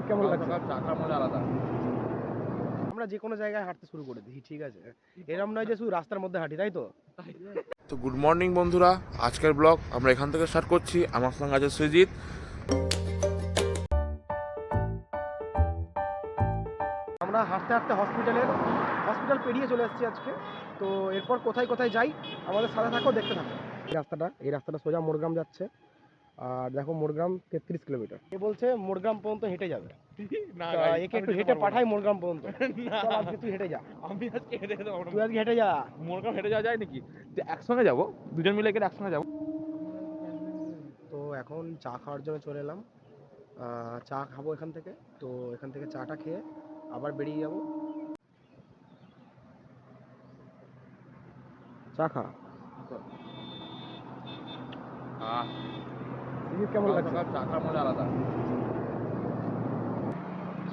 কেমন লাগছে? চাকা মজা আলাদা। আমরা যে কোনো জায়গায় হাঁটতে শুরু করে দিই, ঠিক আছে? এরকম নয় যে শুধু রাস্তার মধ্যে হাঁটি, তাই তো? তো গুড মর্নিং বন্ধুরা, আজকের ব্লগ আমরা এখান থেকে স্টার্ট করছি। আমার সঙ্গে আছে সৃজিত। আমরা হাঁটতে হাঁটতে হসপিটাল পেরিয়ে চলে এসেছি আজকে। তো এরপর কোথায় কোথায় যাই আমাদের সাথে থাকো, দেখতে থাকো। এই রাস্তাটা সোজা মোরগ্রাম যাচ্ছে। আর দেখো মোরগ্রাম 33 কিলোমিটার। এ বলছে মোরগ্রাম পর্যন্ত হেঁটে যাবে। না তা একে একটু হেঁটে পাঠাই মোরগ্রাম পর্যন্ত। চল আজকে তুই হেঁটে যা। আমি আজকে হেঁটে যেতে পারবো তুই না। আজকে হেঁটে যা। মোরগ্রাম হেঁটে যাওয়া যায় নাকি? যে একসঙ্গে যাবো, দুজন মিলে গেলে একসঙ্গে যাবো। তো এখন চা খাওয়ার জন্য চলে এলাম। চা খাবো এখান থেকে। তো এখান থেকে চাটা খেয়ে আবার বেরিয়ে যাব। চা খা। কেমন লাগছে? চাকা মজা আলাদা।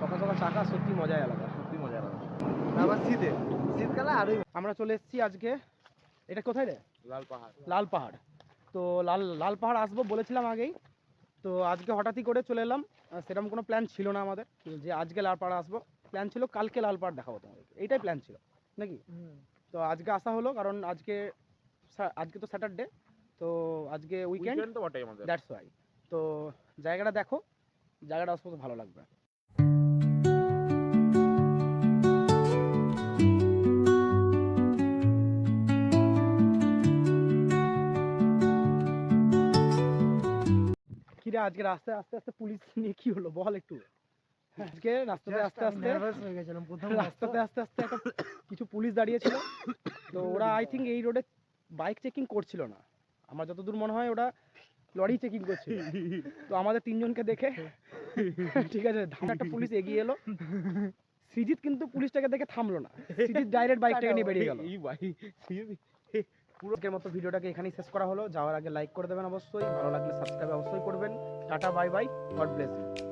সকাল সকাল চা খা সত্যি মজাই আলাদা। সত্যি মজা আলাদা। আবার শীতকালে আরোই। আমরা চলে এসেছি আজকে, এটা কোথায় রে? লাল পাহাড়। লাল পাহাড়। তো লাল পাহাড় আসবো বলেছিলাম আগেই। তো আজকে হঠাৎই করে চলে এলাম। সেরকম কোনো প্ল্যান ছিল না আমাদের যে আজকে লাল পাহাড় আসবো। প্ল্যান ছিল কালকে লাল পাহাড় দেখাবো তোমাদেরকে, এইটাই প্ল্যান ছিল নাকি? তো আজকে আসা হলো কারণ আজকে তো স্যাটারডে। তো আজকে উইকেন্ড, তো বটেই আমাদের। That's why. তো জায়গাটা দেখো, জায়গাটা আসলে ভালো লাগবে। কিরে আজকে রাস্তায় আস্তে আস্তে পুলিশ নিয়ে কি হলো বল একটু। আজকে রাস্তাতে আস্তে আস্তে একটা কিছু পুলিশ দাঁড়িয়েছিল। তো ওরা আই থিঙ্ক এই রোডে বাইক চেকিং করছিল না, আমার যতদূর মনে হয় ওরা লরি চেকিং করছিল। তো আমাদের তিনজনকে দেখে ঠিক আছে একটা পুলিশ এগিয়ে এলো। সৃজিত কিন্তু পুলিশটাকে দেখে থামলো না, সৃজিত ডাইরেক্ট বাইকটাকে নিয়ে বেরিয়ে গেল। আজকের মতো ভিডিওটাকে এখানেই শেষ করা হলো। যাওয়ার আগে লাইক করে দেবেন অবশ্যই, ভালো লাগলে সাবস্ক্রাইব অবশ্যই করবেন। Tata bye bye, God bless you.